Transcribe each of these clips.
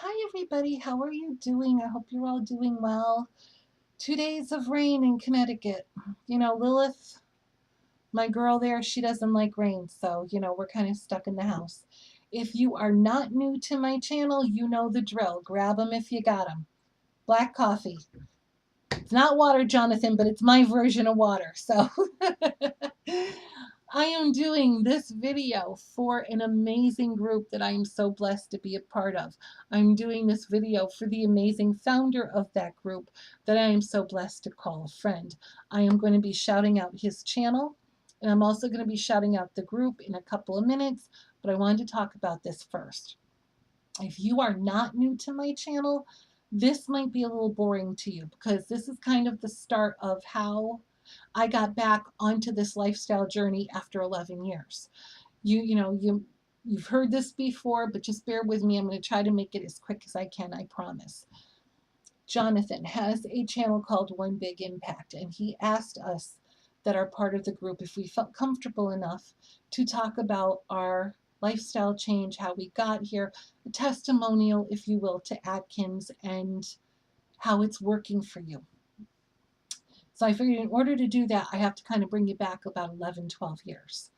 Hi, everybody. How are you doing? I hope you're all doing well. 2 days of rain in Connecticut. Lilith, my girl there, she doesn't like rain. So, we're kind of stuck in the house. If you are not new to my channel, you know the drill. Grab them if you got them. Black coffee. It's not water, Jonathan, but it's my version of water. So I am doing this video for an amazing group that I am so blessed to be a part of. I'm doing this video for the amazing founder of that group that I am so blessed to call a friend. I am going to be shouting out his channel, and I'm also going to be shouting out the group in a couple of minutes, but I wanted to talk about this first. If you are not new to my channel, this might be a little boring to you because this is kind of the start of how I got back onto this lifestyle journey after 11 years. You've heard this before, but just bear with me. I'm going to try to make it as quick as I can, I promise. Jonathan has a channel called One Big Impact, and he asked us that are part of the group if we felt comfortable enough to talk about our lifestyle change, how we got here, a testimonial, if you will, to Atkins and how it's working for you. So I figured in order to do that, I have to kind of bring you back about 11, 12 years.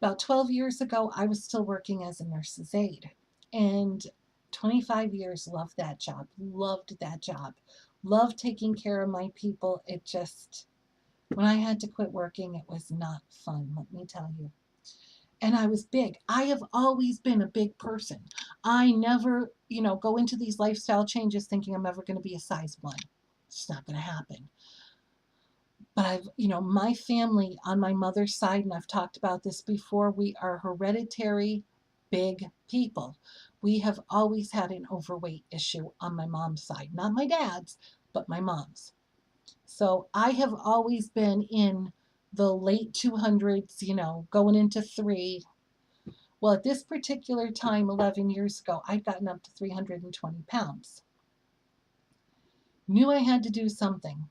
About 12 years ago, I was still working as a nurse's aide. And 25 years, loved that job, loved taking care of my people. It just, when I had to quit working, it was not fun, let me tell you. And I was big. I have always been a big person. I never, go into these lifestyle changes thinking I'm ever going to be a size 1. It's not going to happen. But my family on my mother's side, and I've talked about this before, we are hereditary big people. We have always had an overweight issue on my mom's side, not my dad's, but my mom's. So I have always been in the late 200s, going into 3. Well, at this particular time, 11 years ago, I'd gotten up to 320 pounds. Knew I had to do something.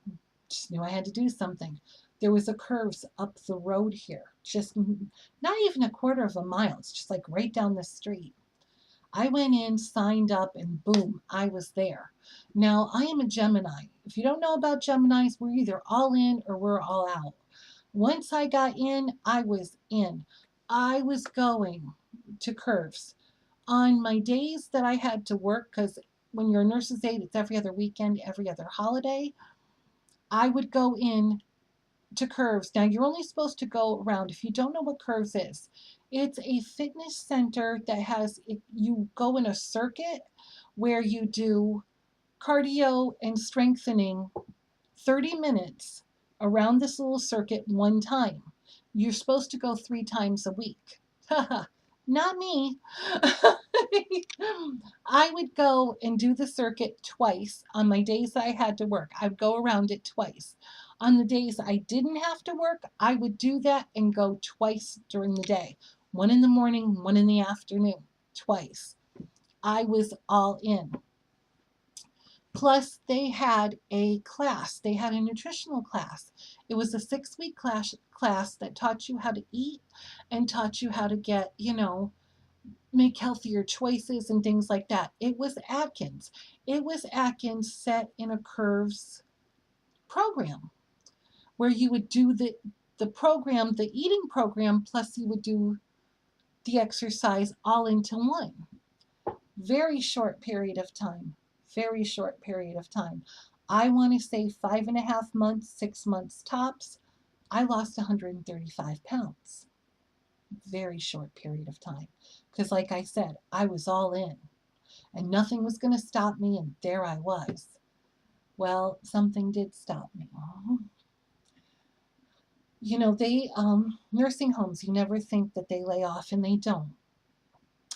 Just knew I had to do something. There was a Curves up the road here, just not even a quarter of a mile. It's just like right down the street. I went in, signed up, and boom, I was there. Now, I am a Gemini. If you don't know about Geminis, we're either all in or we're all out. Once I got in, I was in. I was going to Curves. On my days that I had to work, because when you're a nurse's aide, it's every other weekend, every other holiday, I would go in to Curves. Now, you're only supposed to go around. If you don't know what Curves is, it's a fitness center that you go in a circuit where you do cardio and strengthening 30 minutes around this little circuit one time. You're supposed to go 3 times a week. Not me. I would go and do the circuit twice on my days that I had to work. I would go around it twice. On the days I didn't have to work, I would do that and go twice during the day. One in the morning, one in the afternoon, twice. I was all in. Plus, they had a class. They had a nutritional class. It was a 6-week class that taught you how to eat and taught you how to get, make healthier choices and things like that. It was Atkins. It was Atkins set in a Curves program where you would do the program, the eating program, plus you would do the exercise all into one. Very short period of time. Very short period of time. I want to say 5.5 months, 6 months tops. I lost 135 pounds. Very short period of time. Because like I said, I was all in. And nothing was going to stop me, and there I was. Well, something did stop me. Nursing homes, you never think that they lay off, and they don't.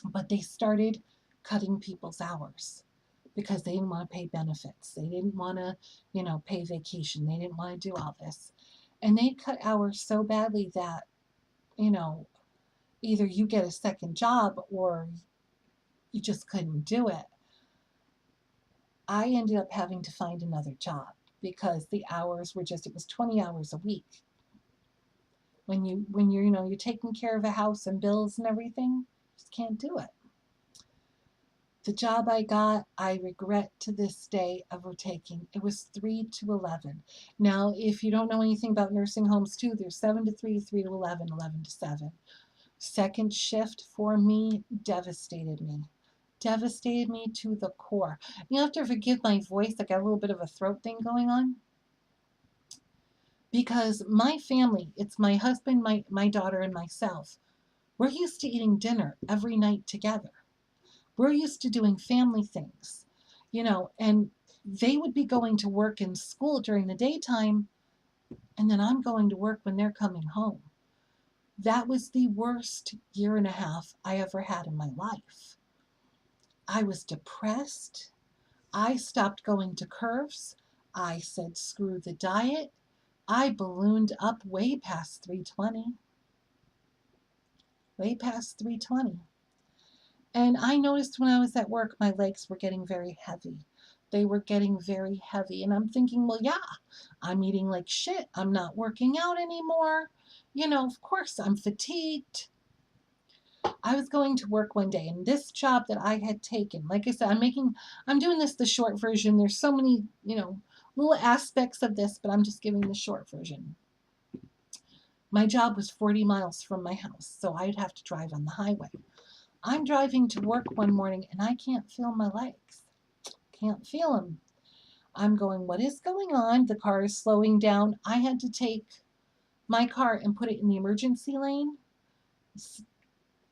But they started cutting people's hours because they didn't want to pay benefits. They didn't want to, pay vacation. They didn't want to do all this. And they cut hours so badly that, either you get a second job or you just couldn't do it. I ended up having to find another job because the hours were it was 20 hours a week. When you're taking care of a house and bills and everything, you just can't do it. The job I got, I regret to this day ever taking. It was 3 to 11. Now, if you don't know anything about nursing homes, too, there's 7 to 3, 3 to 11, 11 to 7. Second shift for me devastated me. Devastated me to the core. You have to forgive my voice. I got a little bit of a throat thing going on. Because my family, it's my husband, my daughter, and myself, we're used to eating dinner every night together. We're used to doing family things, and they would be going to work in school during the daytime, and then I'm going to work when they're coming home. That was the worst year and a half I ever had in my life. I was depressed. I stopped going to curves. I said, screw the diet. I ballooned up way past 320. Way past 320. And I noticed when I was at work, my legs were getting very heavy. They were getting very heavy. And I'm thinking, well, yeah, I'm eating like shit. I'm not working out anymore. Of course, I'm fatigued. I was going to work one day, and this job that I had taken, like I said, I'm doing this the short version. There's so many, little aspects of this, but I'm just giving the short version. My job was 40 miles from my house, so I'd have to drive on the highway. I'm driving to work one morning, and I can't feel my legs. Can't feel them. I'm going, what is going on? The car is slowing down. I had to take my car and put it in the emergency lane,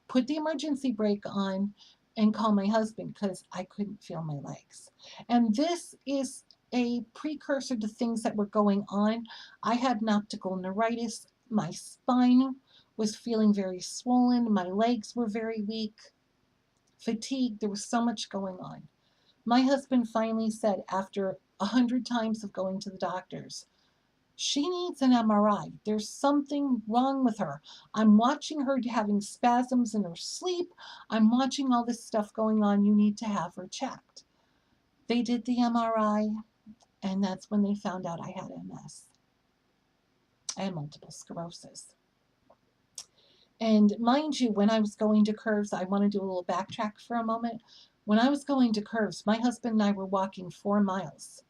put the emergency brake on, and call my husband because I couldn't feel my legs. And this is a precursor to things that were going on. I had optical neuritis. My spine was feeling very swollen. My legs were very weak. Fatigue. There was so much going on. My husband finally said, after 100 times of going to the doctors, she needs an MRI. There's something wrong with her. I'm watching her having spasms in her sleep. I'm watching all this stuff going on. You need to have her checked. They did the MRI, and that's when they found out I had MS. I had multiple sclerosis. And mind you, when I was going to curves, I want to do a little backtrack for a moment. When I was going to curves, my husband and I were walking 4 miles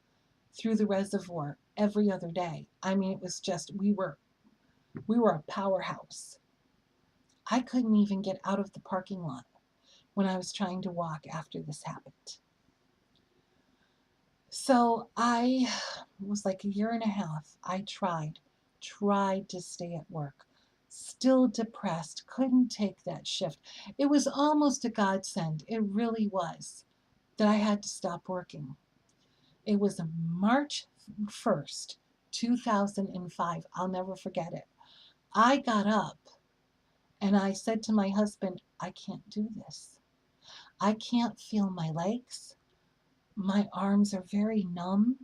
through the reservoir every other day. I mean, it was just, we were a powerhouse. I couldn't even get out of the parking lot when I was trying to walk after this happened. So I was like a year and a half. I tried to stay at work. Still depressed, couldn't take that shift. It was almost a godsend. It really was, that I had to stop working. It was March 1st, 2005. I'll never forget it. I got up and I said to my husband, I can't do this. I can't feel my legs. My arms are very numb.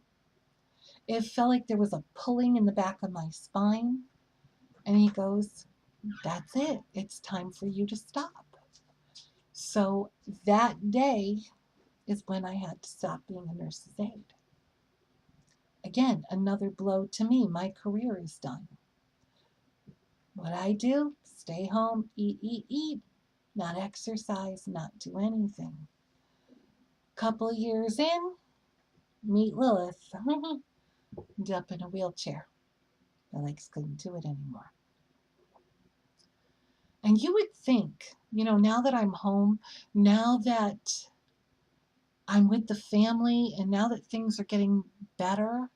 It felt like there was a pulling in the back of my spine. And he goes, that's it. It's time for you to stop. So that day is when I had to stop being a nurse's aide. Again, another blow to me. My career is done. What I do? Stay home, eat, not exercise, not do anything. Couple years in, meet Lilith. Ended up in a wheelchair. My legs couldn't do it anymore. And you would think, now that I'm home, now that I'm with the family, and now that things are getting better,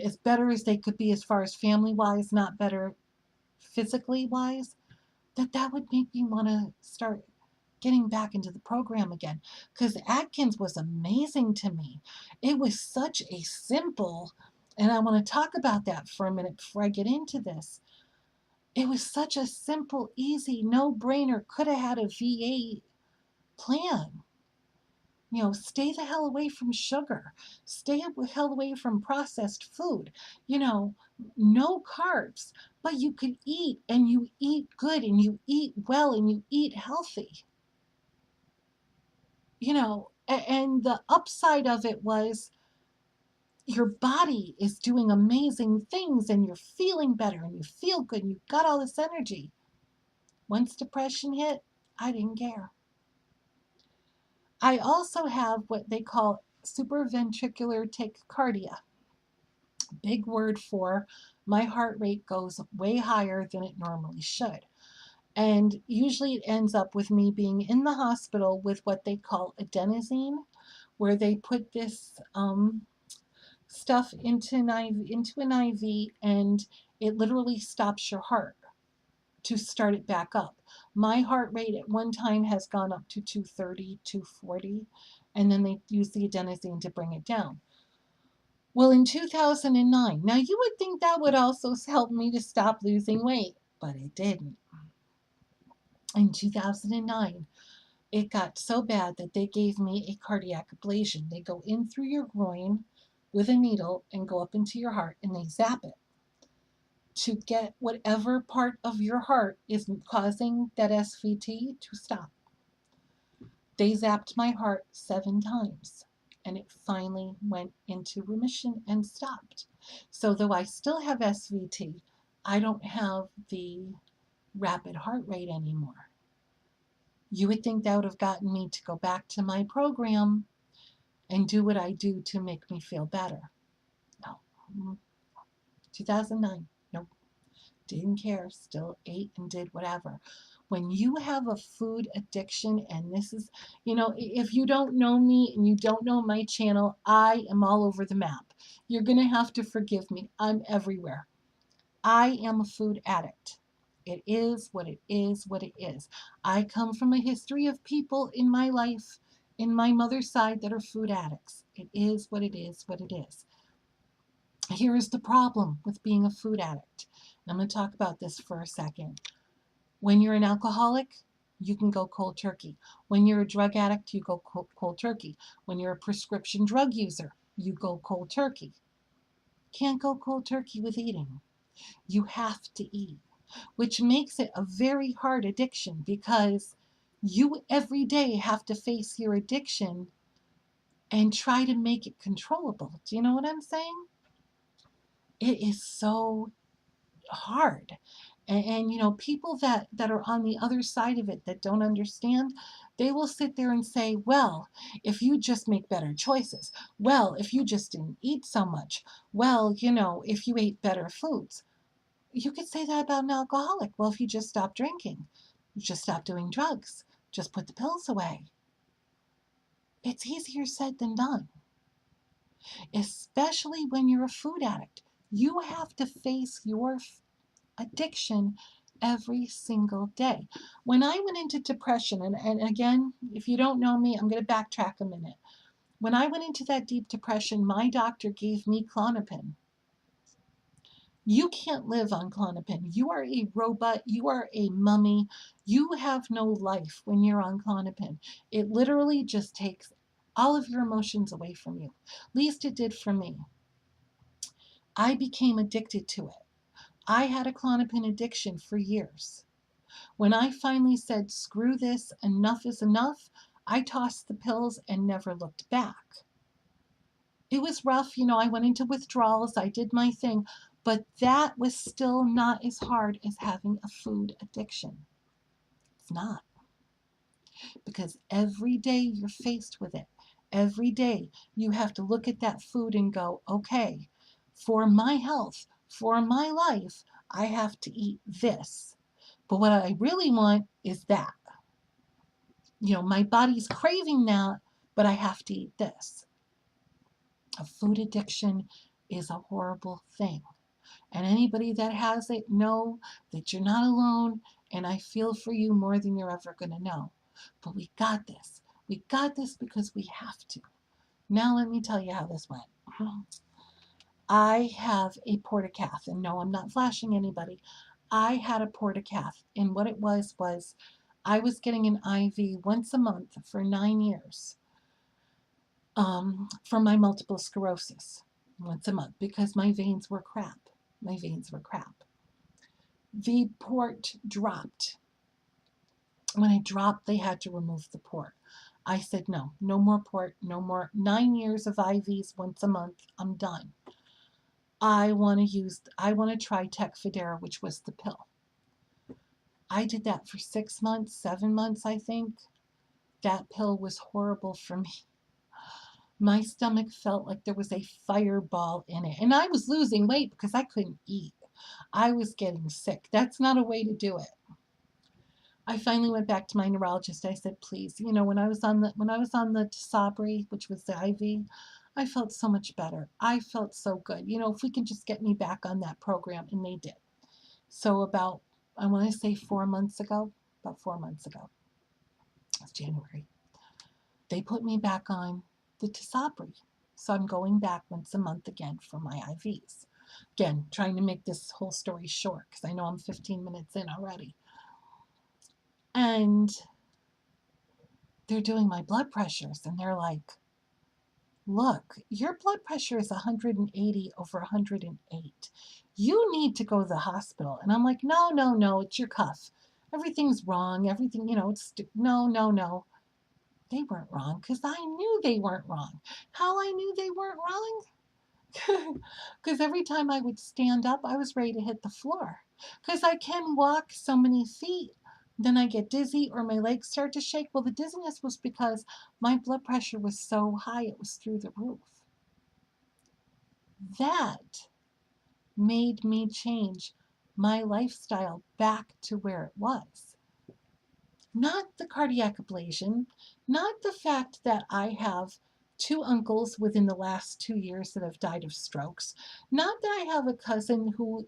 as better as they could be as far as family-wise, not better physically wise, that would make me want to start getting back into the program again. Because Atkins was amazing to me. It was such a simple, and I want to talk about that for a minute before I get into this. It was such a simple, easy, no-brainer, could have had a VA plan. Stay the hell away from sugar. Stay the hell away from processed food. No carbs. But you can eat, and you eat good, and you eat well, and you eat healthy. And the upside of it was your body is doing amazing things, and you're feeling better, and you feel good, and you've got all this energy. Once depression hit, I didn't care. I also have what they call supraventricular tachycardia. Big word for my heart rate goes way higher than it normally should. And usually it ends up with me being in the hospital with what they call adenosine, where they put this stuff into an IV, and it literally stops your heart to start it back up. My heart rate at one time has gone up to 230, 240, and then they use the adenosine to bring it down. Well, in 2009, now you would think that would also help me to stop losing weight, but it didn't. In 2009, it got so bad that they gave me a cardiac ablation. They go in through your groin with a needle and go up into your heart, and they zap it to get whatever part of your heart is causing that SVT to stop. They zapped my heart 7 times, and it finally went into remission and stopped. So though I still have SVT, I don't have the rapid heart rate anymore. You would think that would have gotten me to go back to my program and do what I do to make me feel better. No. 2009. Nope. Didn't care. Still ate and did whatever. When you have a food addiction, and this is, if you don't know me and you don't know my channel, I am all over the map. You're going to have to forgive me. I'm everywhere. I am a food addict. It is what it is, what it is. I come from a history of people in my life, in my mother's side, that are food addicts. It is what it is, what it is. Here is the problem with being a food addict. I'm going to talk about this for a second. When you're an alcoholic, you can go cold turkey. When you're a drug addict, you go cold turkey. When you're a prescription drug user, you go cold turkey. Can't go cold turkey with eating. You have to eat, which makes it a very hard addiction because you every day have to face your addiction and try to make it controllable. Do you know what I'm saying? It is so hard. And people that are on the other side of it that don't understand, they will sit there and say, well, if you just make better choices, well, if you just didn't eat so much, well, if you ate better foods. You could say that about an alcoholic. Well, if you just stop drinking, you just stop doing drugs, just put the pills away. It's easier said than done, especially when you're a food addict. You have to face your addiction every single day. When I went into depression, and again, if you don't know me, I'm going to backtrack a minute. When I went into that deep depression, my doctor gave me Klonopin. You can't live on Klonopin. You are a robot. You are a mummy. You have no life when you're on Klonopin. It literally just takes all of your emotions away from you. At least it did for me. I became addicted to it. I had a Klonopin addiction for years. When I finally said, screw this, enough is enough, I tossed the pills and never looked back. It was rough, I went into withdrawals, I did my thing, but that was still not as hard as having a food addiction. It's not. Because every day you're faced with it. Every day you have to look at that food and go, okay, for my health, for my life, I have to eat this. But what I really want is that. My body's craving that, but I have to eat this. A food addiction is a horrible thing. And anybody that has it, know that you're not alone, and I feel for you more than you're ever going to know. But we got this. We got this because we have to. Now let me tell you how this went. I have a portacath, and no, I'm not flashing anybody. I had a portacath, and what it was I was getting an IV once a month for 9 years for my multiple sclerosis, once a month, because my veins were crap. My veins were crap. The port dropped. When it dropped, they had to remove the port. I said, no more port, no more 9 years of IVs once a month. I'm done. I want to try Tecfidera, which was the pill. I did that for 6 months, 7 months, I think. That pill was horrible for me. My stomach felt like there was a fireball in it. And I was losing weight because I couldn't eat. I was getting sick. That's not a way to do it. I finally went back to my neurologist. I said, please, when I was on the Tisabri, which was the IV, I felt so much better. I felt so good. If we could just get me back on that program, and they did. So I want to say 4 months ago, about 4 months ago, it's January, they put me back on the Tisabri. So I'm going back once a month again for my IVs. Again, trying to make this whole story short because I know I'm 15 minutes in already. And they're doing my blood pressures, and they're like, look, your blood pressure is 180 over 108. You need to go to the hospital. And I'm like, no, it's your cuff. Everything's wrong. Everything, no. They weren't wrong because I knew they weren't wrong. How I knew they weren't wrong? Because every time I would stand up, I was ready to hit the floor. Because I can walk so many feet, then I get dizzy or my legs start to shake. Well, the dizziness was because my blood pressure was so high, it was through the roof. That made me change my lifestyle back to where it was. Not the cardiac ablation, not the fact that I have two uncles within the last 2 years that have died of strokes, not that I have a cousin who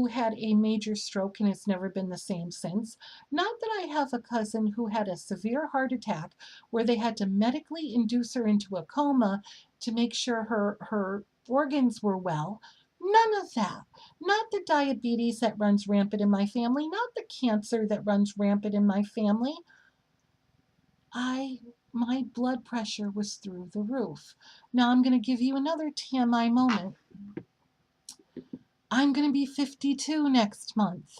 had a major stroke and has never been the same since, not that I have a cousin who had a severe heart attack where they had to medically induce her into a coma to make sure her organs were well. None of that. Not the diabetes that runs rampant in my family, not the cancer that runs rampant in my family. My blood pressure was through the roof. Now I'm going to give you another TMI moment. I'm going to be 52 next month.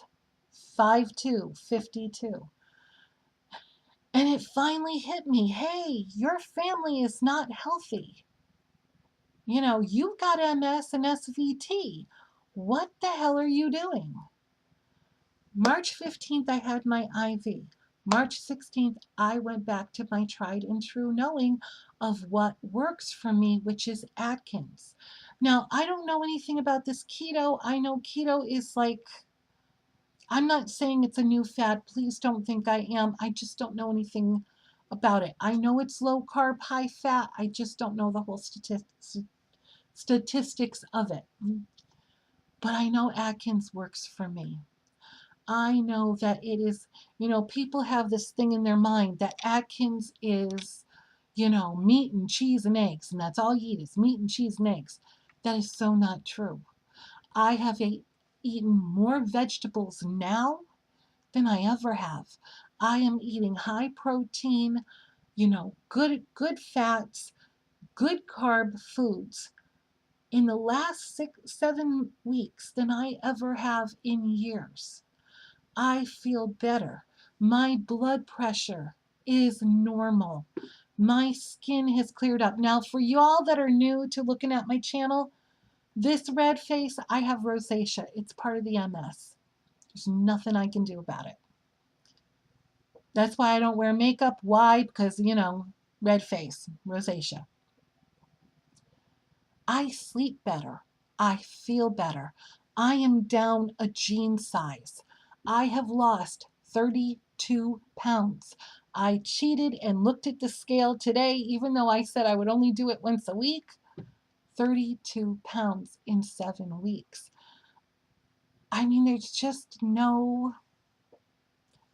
52, 52. And it finally hit me. Hey, your family is not healthy. You've got MS and SVT. What the hell are you doing? March 15th, I had my IV. March 16th, I went back to my tried and true knowing of what works for me, which is Atkins. Now, I don't know anything about this keto. I know keto is like, I'm not saying it's a new fad. Please don't think I am. I just don't know anything about it. I know it's low carb, high fat. I just don't know the whole statistics of it. But I know Atkins works for me. I know that it is, people have this thing in their mind that Atkins is, meat and cheese and eggs, and that's all you eat is meat and cheese and eggs. That is so not true. I have eaten more vegetables now than I ever have. I am eating high protein, good fats, good carb foods in the last 7 weeks than I ever have in years. I feel better. My blood pressure is normal. My skin has cleared up. Now, for y'all that are new to looking at my channel, this red face, I have rosacea. It's part of the MS. There's nothing I can do about it. That's why I don't wear makeup. Why? Because, red face, rosacea. I sleep better. I feel better. I am down a jean size. I have lost 32 pounds. I cheated and looked at the scale today, even though I said I would only do it once a week. 32 pounds in 7 weeks. I mean, there's just no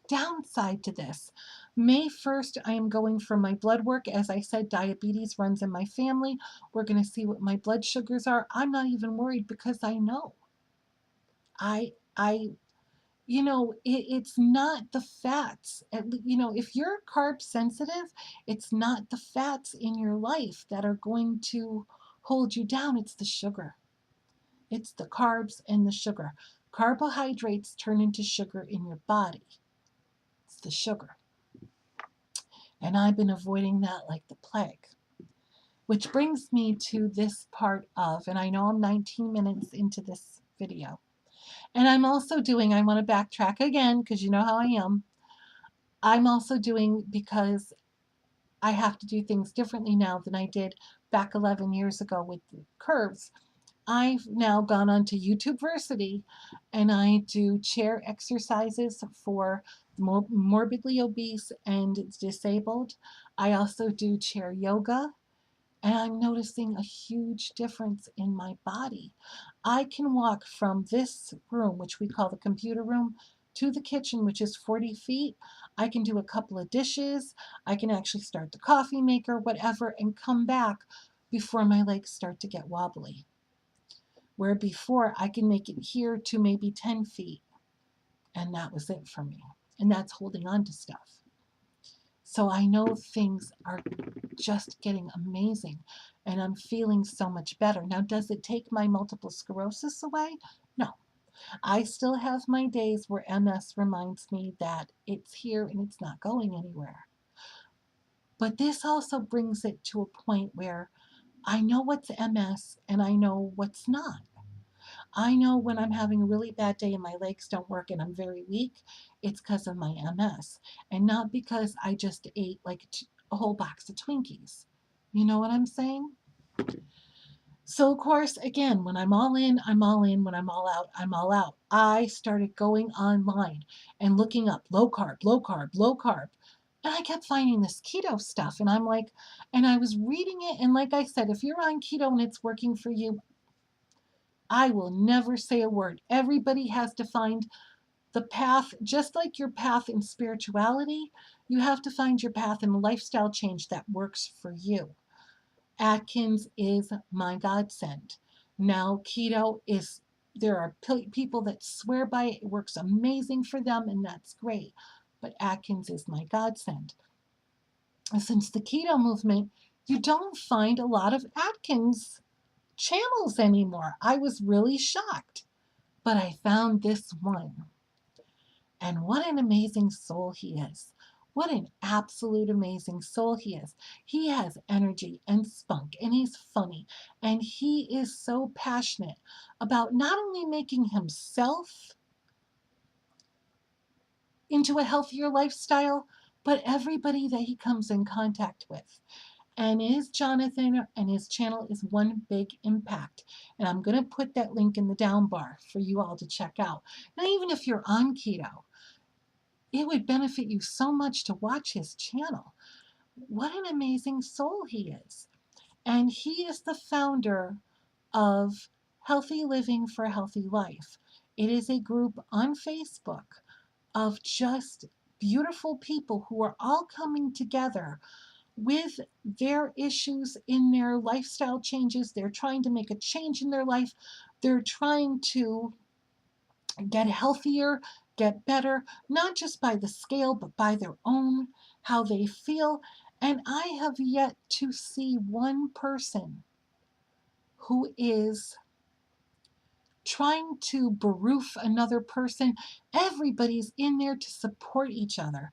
downside to this. May 1st, I am going for my blood work. As I said, diabetes runs in my family. We're going to see what my blood sugars are. I'm not even worried because I know. It's not the fats. If you're carb sensitive, it's not the fats in your life that are going to hold you down. It's the sugar. It's the carbs and the sugar. Carbohydrates turn into sugar in your body. It's the sugar. And I've been avoiding that like the plague. Which brings me to this part of, and I know I'm 19 minutes into this video. And I'm also doing, I want to backtrack again because you know how I am. I'm also doing, because I have to do things differently now than I did back 11 years ago with the curves. I've now gone on to YouTubeversity and I do chair exercises for morbidly obese and disabled. I also do chair yoga, and I'm noticing a huge difference in my body. I can walk from this room, which we call the computer room, to the kitchen, which is 40 feet. I can do a couple of dishes. I can actually start the coffee maker, whatever, and come back before my legs start to get wobbly. Where before I can make it here to maybe 10 feet, and that was it for me. And that's holding on to stuff. So I know things are just getting amazing and I'm feeling so much better. Now, does it take my multiple sclerosis away? No. I still have my days where MS reminds me that it's here and it's not going anywhere. But this also brings it to a point where I know what's MS and I know what's not. I know when I'm having a really bad day and my legs don't work and I'm very weak, it's because of my MS and not because I just ate like a whole box of Twinkies. You know what I'm saying? So, of course, again, when I'm all in, I'm all in. When I'm all out, I'm all out. I started going online and looking up low carb, low carb, low carb. And I kept finding this keto stuff. And I'm like, and I was reading it. And like I said, if you're on keto and it's working for you, I will never say a word. Everybody has to find the path, just like your path in spirituality, you have to find your path in lifestyle change that works for you. Atkins is my godsend. Now, keto is, there are people that swear by it. It works amazing for them, and that's great. But Atkins is my godsend. Since the keto movement, you don't find a lot of Atkins channels anymore. I was really shocked, but I found this one. And what an amazing soul he is. What an absolute amazing soul he is. He has energy and spunk, and he's funny, and he is so passionate about not only making himself into a healthier lifestyle, but everybody that he comes in contact with. And his Jonathan and his channel is one big impact. And I'm going to put that link in the down bar for you all to check out. Now, even if you're on keto, it would benefit you so much to watch his channel. What an amazing soul he is. And he is the founder of Healthy Living for a Healthy Life. It is a group on Facebook of just beautiful people who are all coming together with their issues in their lifestyle changes. They're trying to make a change in their life. They're trying to get healthier, get better, not just by the scale, but by their own, how they feel. And I have yet to see one person who is trying to beroof another person. Everybody's in there to support each other.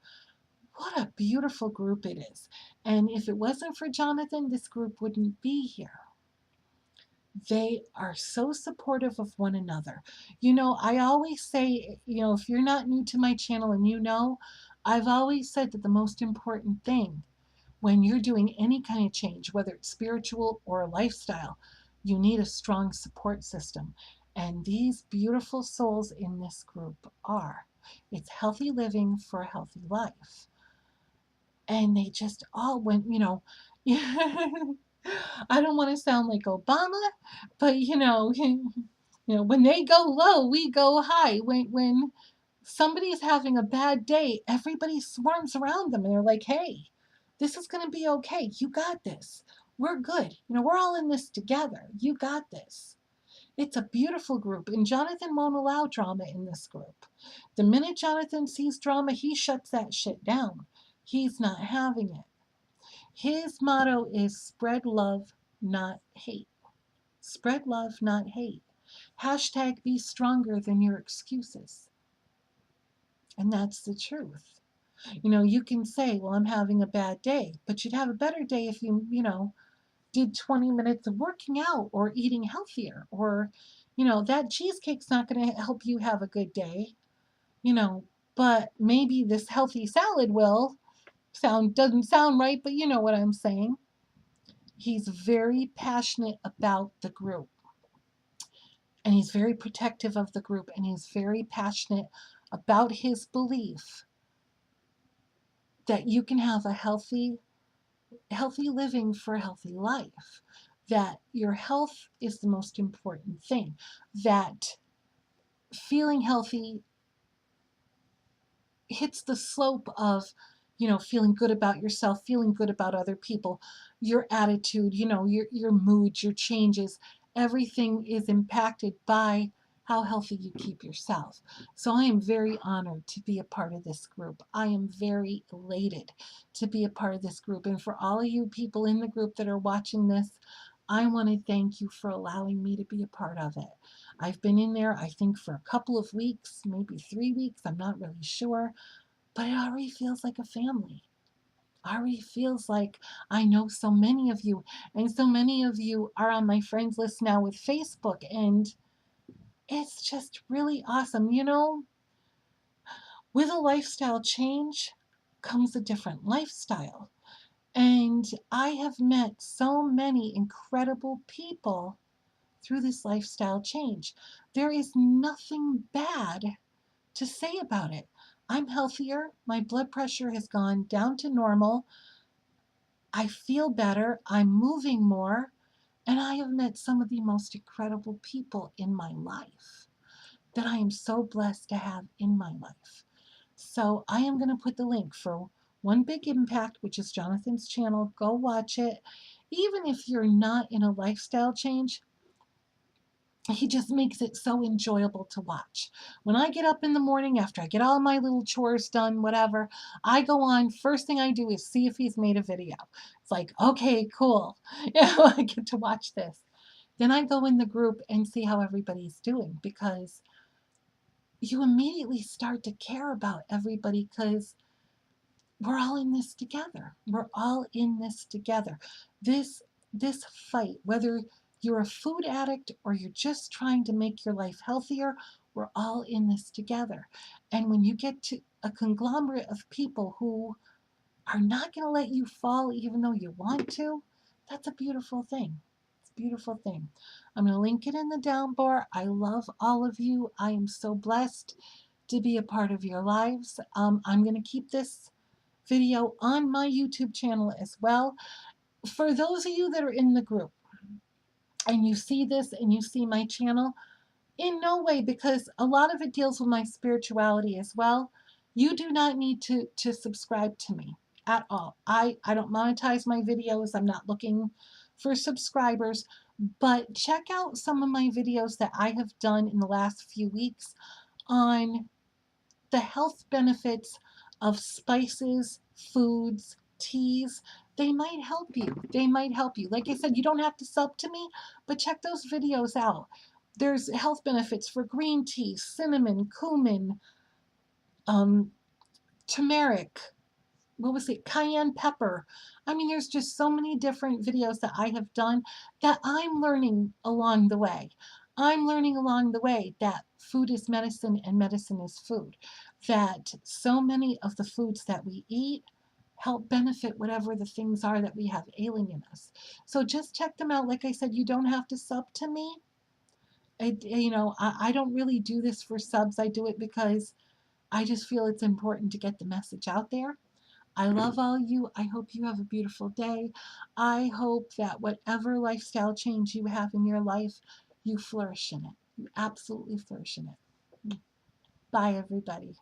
What a beautiful group it is. And if it wasn't for Jonathan, this group wouldn't be here. They are so supportive of one another. You know, I always say, if you're not new to my channel and I've always said that the most important thing when you're doing any kind of change, whether it's spiritual or a lifestyle, you need a strong support system. And these beautiful souls in this group are. It's healthy living for a healthy life. And they just all went, I don't want to sound like Obama, but when they go low, we go high. When somebody's having a bad day, everybody swarms around them and they're like, "Hey, this is going to be okay. You got this. We're good. We're all in this together. You got this." It's a beautiful group, and Jonathan won't allow drama in this group. The minute Jonathan sees drama, he shuts that shit down. He's not having it. His motto is spread love, not hate. Spread love, not hate. Hashtag be stronger than your excuses. And that's the truth. You can say, well, I'm having a bad day, but you'd have a better day if you did 20 minutes of working out or eating healthier, or, that cheesecake's not going to help you have a good day, but maybe this healthy salad will. Doesn't sound right, but you know what I'm saying. He's very passionate about the group, and he's very protective of the group, and he's very passionate about his belief that you can have a healthy living for a healthy life, that your health is the most important thing, that feeling healthy hits the slope of, feeling good about yourself, feeling good about other people, your attitude, your moods, your changes, everything is impacted by how healthy you keep yourself. So I am very honored to be a part of this group. I am very elated to be a part of this group. And for all of you people in the group that are watching this, I want to thank you for allowing me to be a part of it. I've been in there, I think, for a couple of weeks, maybe 3 weeks, I'm not really sure, but it already feels like a family. Already feels like I know so many of you, and so many of you are on my friends list now with Facebook, and it's just really awesome. With a lifestyle change comes a different lifestyle. And I have met so many incredible people through this lifestyle change. There is nothing bad to say about it. I'm healthier. My blood pressure has gone down to normal. I feel better. I'm moving more. And I have met some of the most incredible people in my life that I am so blessed to have in my life. So I am going to put the link for One Big Impact, which is Jonathan's channel. Go watch it. Even if you're not in a lifestyle change, he just makes it so enjoyable to watch. When I get up in the morning after I get all my little chores done, whatever, I go on. First thing I do is see if he's made a video. It's like, okay, cool. I get to watch this. Then I go in the group and see how everybody's doing, because you immediately start to care about everybody, because we're all in this together. We're all in this together. This this fight, whether you're a food addict or you're just trying to make your life healthier, we're all in this together. And when you get to a conglomerate of people who are not going to let you fall even though you want to, that's a beautiful thing. It's a beautiful thing. I'm going to link it in the down bar. I love all of you. I am so blessed to be a part of your lives. I'm going to keep this video on my YouTube channel as well. For those of you that are in the group and you see this and you see my channel, in no way, because a lot of it deals with my spirituality as well, you do not need to subscribe to me at all. I don't monetize my videos. I'm not looking for subscribers, but check out some of my videos that I have done in the last few weeks on the health benefits of spices, foods, teas. They might help you. They might help you. Like I said, you don't have to sub to me, but check those videos out. There's health benefits for green tea, cinnamon, cumin, um, turmeric, what was it, cayenne pepper. I mean, there's just so many different videos that I have done that I'm learning along the way. I'm learning along the way that food is medicine and medicine is food. That so many of the foods that we eat help benefit whatever the things are that we have ailing in us. So just check them out. Like I said, you don't have to sub to me. I don't really do this for subs. I do it because I just feel it's important to get the message out there. I love all you. I hope you have a beautiful day. I hope that whatever lifestyle change you have in your life, you flourish in it. You absolutely flourish in it. Bye, everybody.